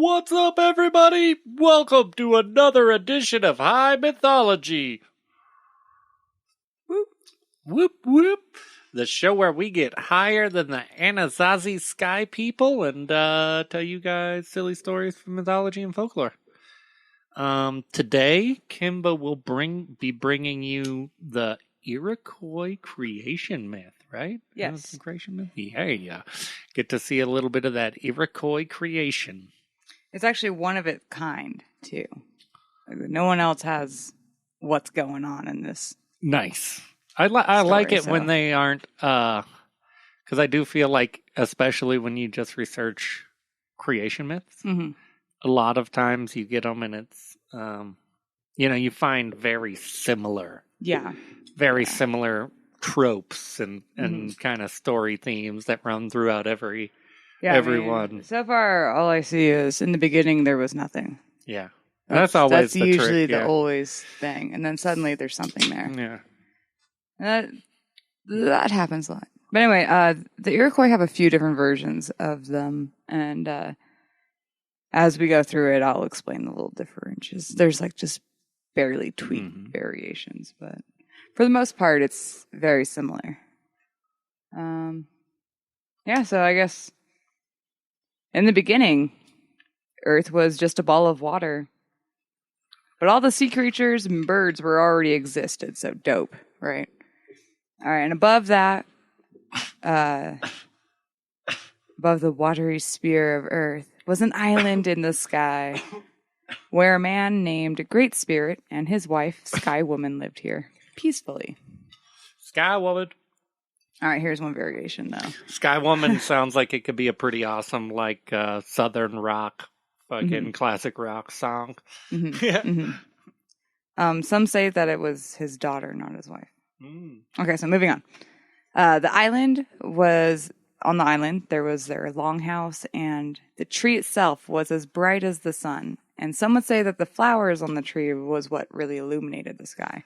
What's up, everybody? Welcome to another edition of High Mythology. Whoop, whoop, whoop. The show where we get higher than the Anasazi sky people and tell you guys silly stories from mythology and folklore. Today, Kimba will be bringing you the Iroquois creation myth, right? Yes. Creation myth? Yeah. Get to see a little bit of that Iroquois creation. It's actually one of its kind, too. No one else has what's going on in this. Nice. I like it when they aren't, because I do feel like, especially when you just research creation myths, a lot of times you get them and it's, you find very similar. Yeah. Similar tropes and kind of story themes that run throughout everyone. So far, all I see is in the beginning there was nothing. Yeah. That's always the usually trick, yeah. the always thing. And then suddenly there's something there. Yeah. That happens a lot. But anyway, the Iroquois have a few different versions of them. And as we go through it, I'll explain the little differences. There's like just barely tweaked variations. But for the most part, it's very similar. So I guess in the beginning, Earth was just a ball of water. But all the sea creatures and birds were already existed, so dope, right? All right, and above that, above the watery sphere of Earth, was an island in the sky where a man named Great Spirit and his wife, Sky Woman, lived here peacefully. Sky Woman. All right, here's one variation, though. Sky Woman sounds like it could be a pretty awesome, like, southern rock, fucking classic rock song. Some say that it was his daughter, not his wife. Okay, so moving on. On the island, there was their longhouse, and the tree itself was as bright as the sun. And some would say that the flowers on the tree was what really illuminated the sky.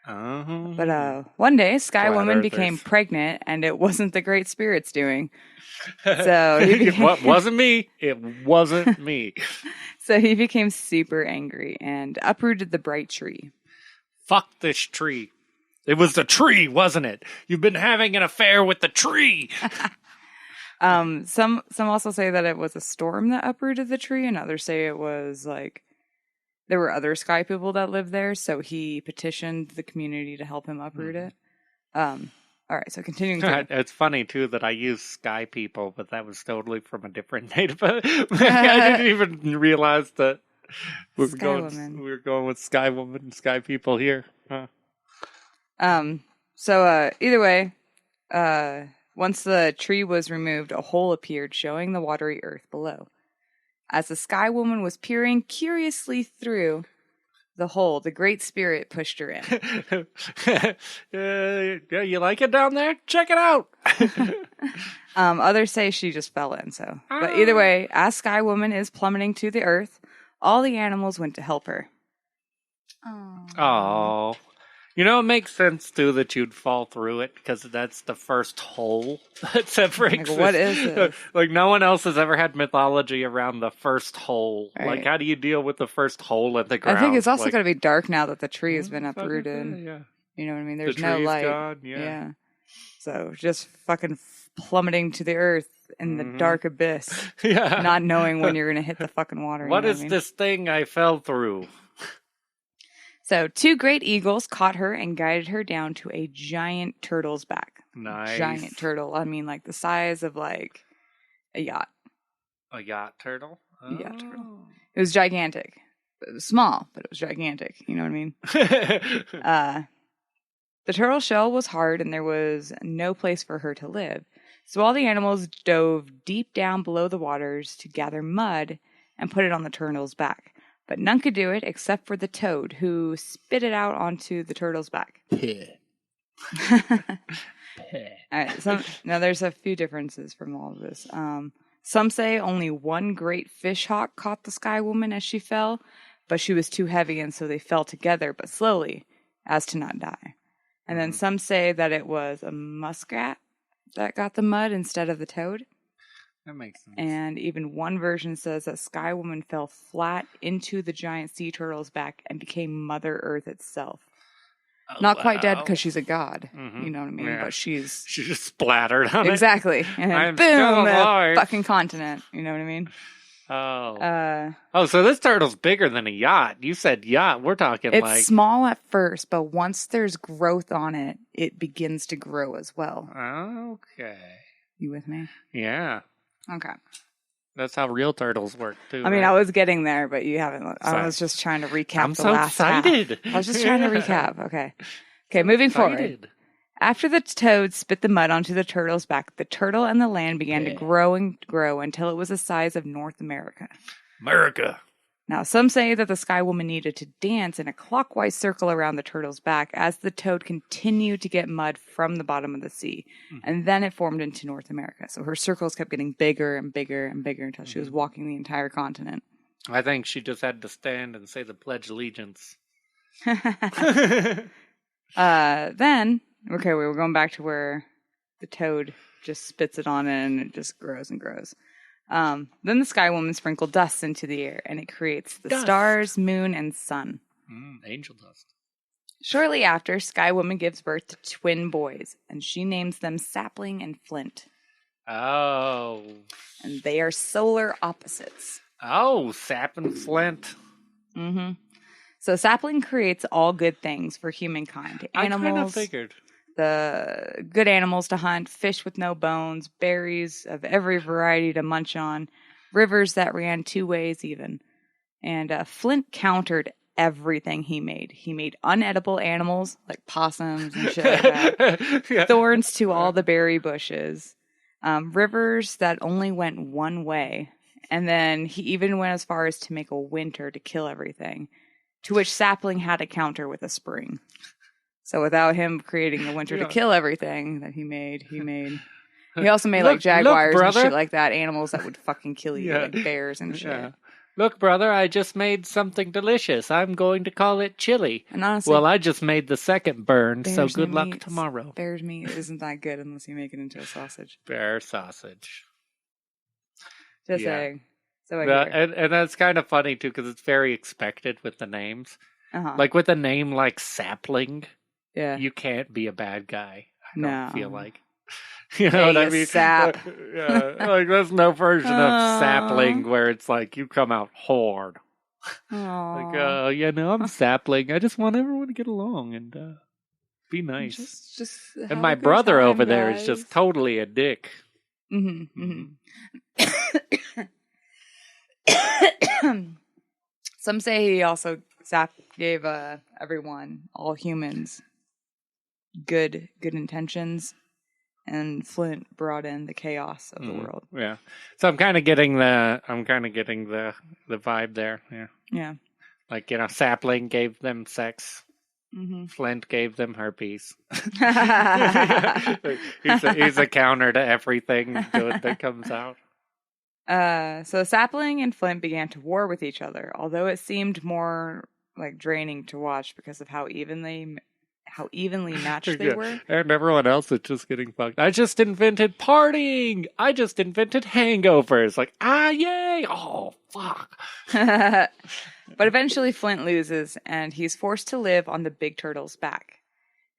But one day, Sky Woman became pregnant, and it wasn't the Great Spirit's doing. So It wasn't me. It wasn't me. So he became super angry and uprooted the bright tree. Fuck this tree. It was the tree, wasn't it? You've been having an affair with the tree. Some also say that it was a storm that uprooted the tree, and others say it was like there were other sky people that lived there, so he petitioned the community to help him uproot it. All right, so continuing. It's funny too that I use sky people, but that was totally from a different native. I didn't even realize that we were going with Sky Woman and Sky people here. Huh. So either way, once the tree was removed, a hole appeared, showing the watery earth below. As the Sky Woman was peering curiously through the hole, the Great Spirit pushed her in. You like it down there? Check it out. Others say she just fell in. But either way, as Sky Woman is plummeting to the earth, all the animals went to help her. Oh. It makes sense, too, that you'd fall through it, because that's the first hole that's ever existed. What is this? Like, no one else has ever had mythology around the first hole. Right. Like, how do you deal with the first hole at the ground? I think it's also going to be dark now that the tree has been uprooted. Yeah. You know what I mean? There's no light. Gone, yeah. So, just fucking plummeting to the earth in the dark abyss. Yeah. Not knowing when you're going to hit the fucking water. What is this thing I fell through? So, 2 great eagles caught her and guided her down to a giant turtle's back. Nice. Giant turtle. I mean, like the size of like a yacht. A yacht turtle? Oh. A yacht turtle. It was gigantic. It was small, but it was gigantic. You know what I mean? The turtle shell was hard and there was no place for her to live. So all the animals dove deep down below the waters to gather mud and put it on the turtle's back. But none could do it except for the toad, who spit it out onto the turtle's back. All right, now there's a few differences from all of this. Some say only one great fish hawk caught the Sky Woman as she fell, but she was too heavy, and so they fell together, but slowly, as to not die. And then some say that it was a muskrat that got the mud instead of the toad. That makes sense. And even one version says that Sky Woman fell flat into the giant sea turtle's back and became Mother Earth itself. Not quite dead because she's a god. Mm-hmm. You know what I mean? Yeah. But she's just splattered on exactly. it. And I'm boom, still a alive. fucking continent. You know what I mean? Oh, so this turtle's bigger than a yacht. You said yacht. We're talking it's like... small at first, but once there's growth on it, it begins to grow as well. Okay. You with me? Yeah. Okay. That's how real turtles work, too. I mean, right? I was getting there, but you haven't. Sorry. I was just trying to recap I'm the so last excited. half. I was just trying to recap. Okay. Okay, moving forward. After the toad spit the mud onto the turtle's back, the turtle and the land began to grow and grow until it was the size of North America. Now, some say that the Sky Woman needed to dance in a clockwise circle around the turtle's back as the toad continued to get mud from the bottom of the sea. And then it formed into North America. So her circles kept getting bigger and bigger and bigger until she was walking the entire continent. I think she just had to stand and say the Pledge of Allegiance. Then, okay, we were going back to where the toad just spits it on it and it just grows and grows. Then the Sky Woman sprinkled dust into the air, and it creates the stars, moon, and sun. Angel dust. Shortly after, Sky Woman gives birth to twin boys, and she names them Sapling and Flint. Oh. And they are solar opposites. Oh, Sap and Flint. Mm-hmm. So Sapling creates all good things for humankind. Animals. I kind of figured. The good animals to hunt, fish with no bones, berries of every variety to munch on, rivers that ran two ways even. And Flint countered everything he made. He made unedible animals like possums and shit like that. Yeah. Thorns to all the berry bushes. Rivers that only went one way. And then he even went as far as to make a winter to kill everything. To which Sapling had to counter with a spring. So without him creating the winter to kill everything that he made. He also made like jaguars and shit like that, animals that would fucking kill you, like bears and shit. Yeah. Look, brother, I just made something delicious. I'm going to call it chili. And honestly, well, I just made the second burn, so good luck tomorrow. Bear's meat isn't that good unless you make it into a sausage. Bear sausage. Just saying. So and that's kind of funny, too, because it's very expected with the names. Like with a name like Sapling. Yeah. You can't be a bad guy. I don't feel like. You know what I mean? Sap. Like there's no version of Sapling where it's like you come out hard. Like, I'm Sapling. I just want everyone to get along and be nice. Just and my brother over there is just totally a dick. Mm-hmm. Some say he also gave everyone, all humans, good intentions, and Flint brought in the chaos of the world. Yeah, so I'm kind of getting the vibe there. Yeah, yeah. Like Sapling gave them sex. Mm-hmm. Flint gave them herpes. he's a counter to everything good that comes out. So Sapling and Flint began to war with each other, although it seemed more like draining to watch because of how evenly matched they were. And everyone else is just getting fucked. I just invented partying. I just invented hangovers. Like, yay. Oh, fuck. But eventually Flint loses, and he's forced to live on the big turtle's back.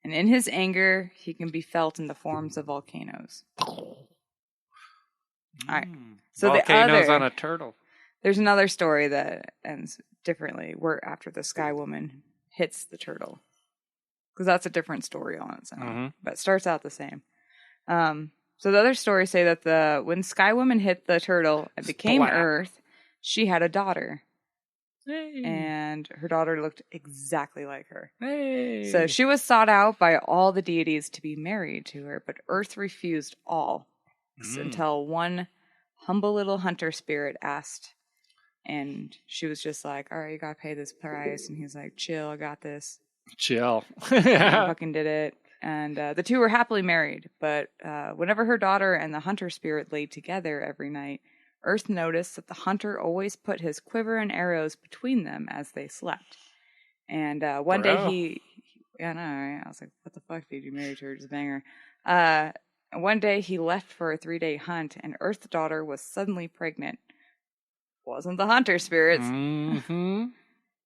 And in his anger, he can be felt in the forms of volcanoes. All right. So volcanoes on a turtle. There's another story that ends differently, where after the Sky Woman hits the turtle. Because that's a different story on its own. But it starts out the same. So the other stories say that when Sky Woman hit the turtle and became Earth, she had a daughter. Hey. And her daughter looked exactly like her. Hey. So she was sought out by all the deities to be married to her, but Earth refused all. Until one humble little hunter spirit asked. And she was just like, all right, you gotta pay this price. And he's like, chill, I got this. Chill. I fucking did it. And the two were happily married. But whenever her daughter and the hunter spirit laid together every night, Earth noticed that the hunter always put his quiver and arrows between them as they slept. And one day I know, right? I was like, what the fuck, dude? You married her, just bang her. And one day he left for a 3-day hunt, and Earth's daughter was suddenly pregnant. Wasn't the hunter spirits. Mm-hmm.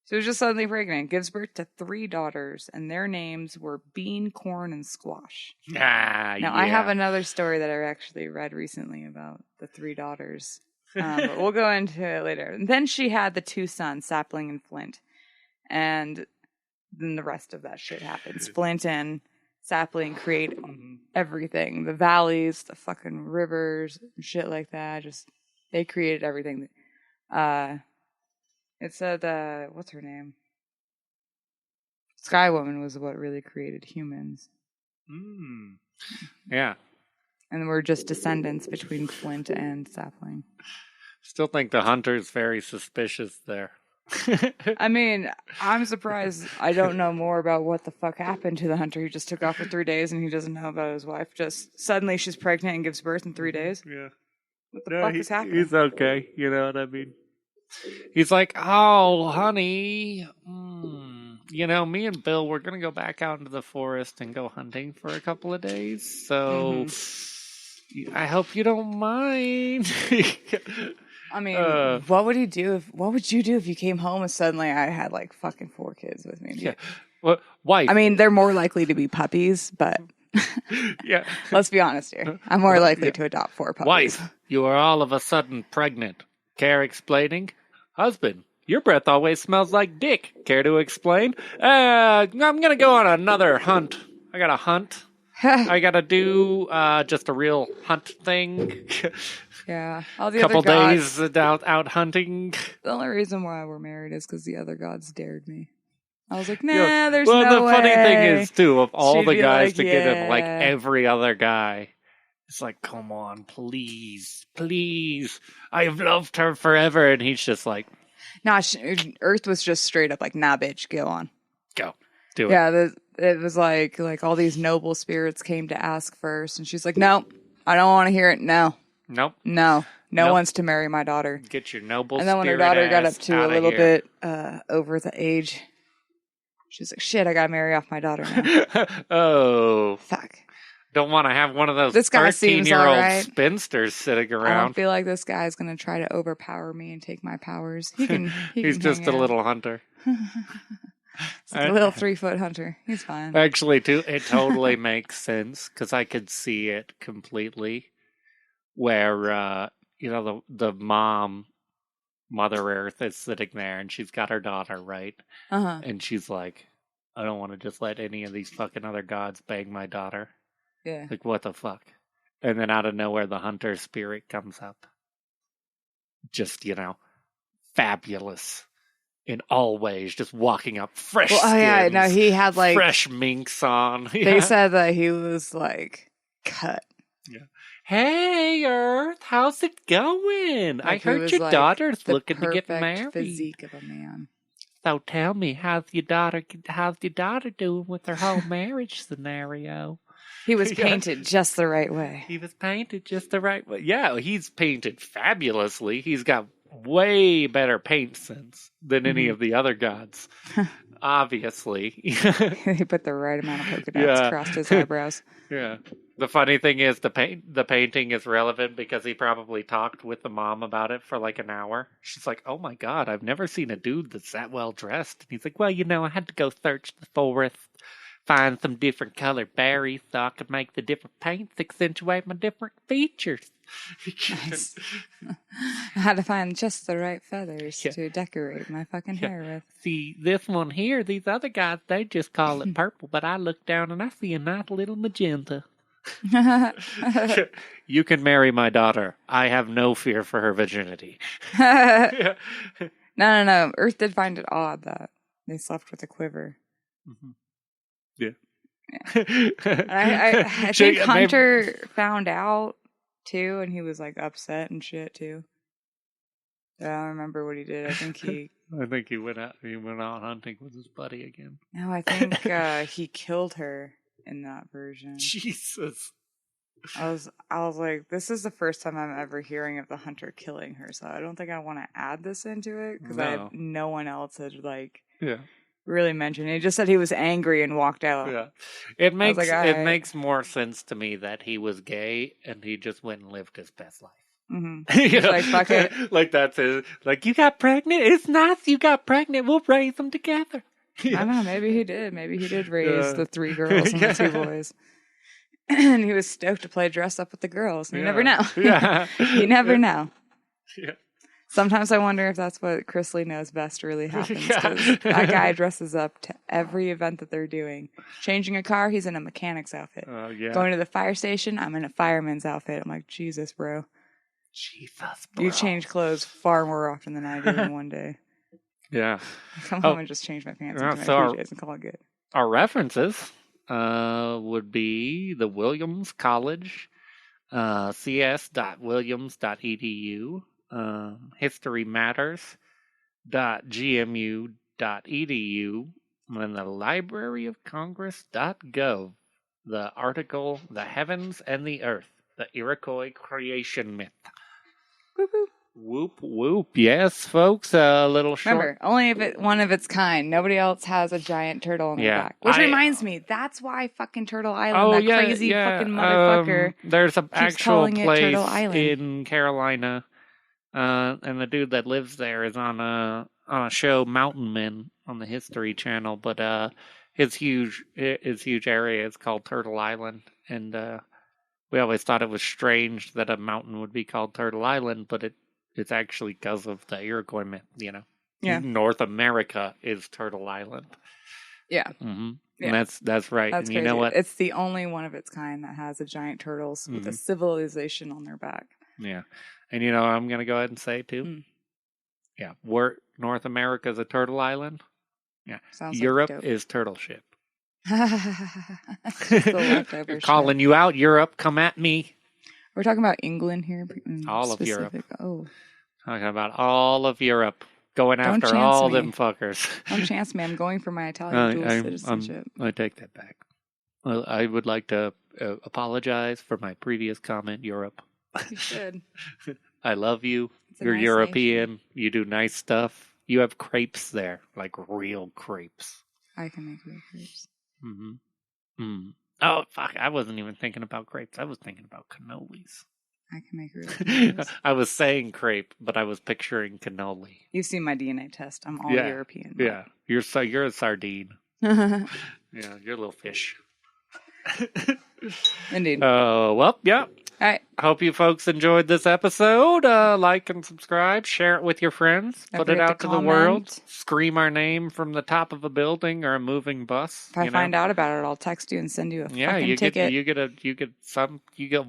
She was just suddenly pregnant. Gives birth to 3 daughters, and their names were Bean, Corn, and Squash. Now, I have another story that I actually read recently about the 3 daughters. But we'll go into it later. And then she had the 2 sons, Sapling and Flint. And then the rest of that shit happens. Flint and Sapling create everything. The valleys, the fucking rivers, shit like that. Just, they created everything. It said, what's her name? Sky Woman was what really created humans. Yeah. And we're just descendants between Flint and Sapling. Still think the hunter's very suspicious there. I mean, I'm surprised I don't know more about what the fuck happened to the hunter who just took off for 3 days and he doesn't know about his wife. Just suddenly she's pregnant and gives birth in 3 days. Yeah. What the fuck is happening? He's okay. You know what I mean? He's like, oh, honey, you know, me and Bill, we're going to go back out into the forest and go hunting for a couple of days. So I hope you don't mind. I mean, what would you do if you came home and suddenly I had like fucking 4 kids with me? Yeah. Well, wife. I mean, they're more likely to be puppies, but yeah. Let's be honest here. I'm more likely to adopt 4 puppies. Wife, you are all of a sudden pregnant. Care explaining? Husband, your breath always smells like dick. Care to explain? I'm going to go on another hunt. I got to hunt. I got to do just a real hunt thing. Yeah. All the couple other gods, days out hunting. The only reason why we're married is because the other gods dared me. I was like, nah, there's no way. Well, the funny thing is, too, of all She'd the be guys like, to get in, like yeah. every other guy, it's like, come on, please, please. I've loved her forever. And he's just like, nah, Earth was just straight up like, nah, bitch, go on. Go. Do it. Yeah, it was like all these noble spirits came to ask first. And she's like, no, I don't want to hear it. No. Nope. No one's to marry my daughter. Get your noble And then when her daughter got up to a little bit over the age, she's like, shit, I got to marry off my daughter now. Oh. Fuck. Don't want to have one of those This guy seems 13-year-old right. spinsters sitting I around. don't feel like this guy's going to try to overpower me and take my powers. He can He's just a little hunter. It's like a little 3-foot hunter. He's fine. Actually, too, it totally makes sense because I could see it completely. Where the Mother Earth is sitting there and she's got her daughter, right? And she's like, I don't want to just let any of these fucking other gods bang my daughter. Yeah. Like, what the fuck? And then out of nowhere, the hunter spirit comes up. Just, fabulous in all ways, just walking up fresh skins, yeah, no, he had like fresh minks on. They said that he was like cut. Yeah. Hey, Earth, how's it going? Like, I heard your like daughter's looking to get married. Physique of a man. So tell me, how's your daughter doing with her whole marriage scenario? He was painted just the right way. He was painted just the right way. Yeah, he's painted fabulously. He's got way better paint sense than any of the other gods. Obviously. They put the right amount of polka dots across his eyebrows. Yeah. The funny thing is the painting is relevant because he probably talked with the mom about it for like an hour. She's like, oh my God, I've never seen a dude that's that well dressed. And he's like, well, I had to go search the forest, find some different colored berries so I could make the different paints accentuate my different features. Nice. I had to find just the right feathers to decorate my fucking hair with. See, this one here, these other guys, they just call it purple, but I look down and I see a nice little magenta. You can marry my daughter. I have no fear for her virginity. No. Earth did find it odd that they slept with a quiver. Yeah. I think Hunter found out too, and he was like upset and shit too. I don't remember what he did. I think he went out hunting with his buddy again. No, I think he killed her in that version. Jesus. I was like, this is the first time I'm ever hearing of the hunter killing her, so I don't think I want to add this into it because I have no one else had like really mention it. He just said he was angry and walked out. Yeah. It makes like, it makes more sense to me that he was gay and he just went and lived his best life. Mm-hmm. You know? Like, fuck it. Like that's his, like, you got pregnant? It's nice you got pregnant. We'll raise them together. I don't know. Maybe he did. Maybe he did raise the 3 girls and the 2 boys. And he was stoked to play dress up with the girls. You never know. Yeah. You never know. Yeah. Sometimes I wonder if that's what Chris Lee Knows Best really happens. 'Cause that guy dresses up to every event that they're doing. Changing a car, he's in a mechanic's outfit. Oh, yeah. Going to the fire station, I'm in a fireman's outfit. I'm like, Jesus, bro. Jesus, bro. You change clothes far more often than I do in one day. Yeah. I come home and just change my pants into my PJs and call it good. Our references would be the Williams College, cs.williams.edu, historymatters.gmu.edu, and the libraryofcongress.gov, the article, The Heavens and the Earth, the Iroquois Creation Myth. Whoop, whoop. Whoop, whoop. Yes, folks, a little short. Remember, only one of its kind. Nobody else has a giant turtle on their back. Which reminds me, that's why fucking Turtle Island, crazy fucking motherfucker, there's an actual place Island. in Carolina, and the dude that lives there is on a show, Mountain Men, on the History Channel, but his huge area is called Turtle Island, and we always thought it was strange that a mountain would be called Turtle Island, but it's actually because of the Iroquois myth, you know. Yeah. North America is Turtle Island. Yeah. Mm-hmm. Yeah. And that's right. That's and crazy. You know what? It's the only one of its kind that has a giant turtles with a civilization on their back. Yeah. And you know what I'm going to go ahead and say, too? Mm. Yeah. North America is a turtle island. Yeah. Sounds Europe like is turtle ship. Calling you out, Europe. Come at me. We're talking about England here. All of Europe. Oh. Talking about all of Europe. Going after all them fuckers. Don't chance me. I'm going for my Italian dual citizenship. I take that back. Well, I would like to apologize for my previous comment, Europe. You should. I love you. You're nice European. nation. You do nice stuff. You have crepes there, like real crepes. I can make real crepes. Mm-hmm. Mm. Oh, fuck. I wasn't even thinking about crepes. I was thinking about cannolis. I can make real crepes. I was saying crepe, but I was picturing cannoli. You've seen my DNA test. I'm all European. Yeah. You're a sardine. Yeah, you're a little fish. Indeed. Well, yeah. All right. Hope you folks enjoyed this episode. Like and subscribe. Share it with your friends. Put it out to the world. Scream our name from the top of a building or a moving bus. If I find out about it, I'll text you and send you a fucking ticket.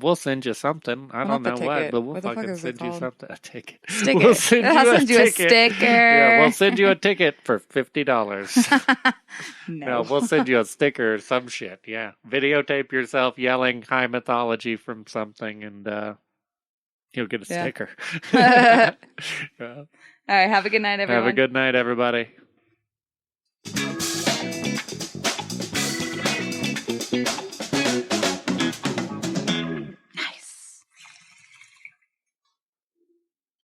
We'll send you something. I don't know what, but we'll fucking send you something. A ticket. We'll send you a sticker. Yeah, we'll send you a ticket for $50. No, we'll send you a sticker or some shit. Yeah. Videotape yourself yelling high mythology from something. And you'll get a sticker. All right. Have a good night, everyone. Have a good night, everybody.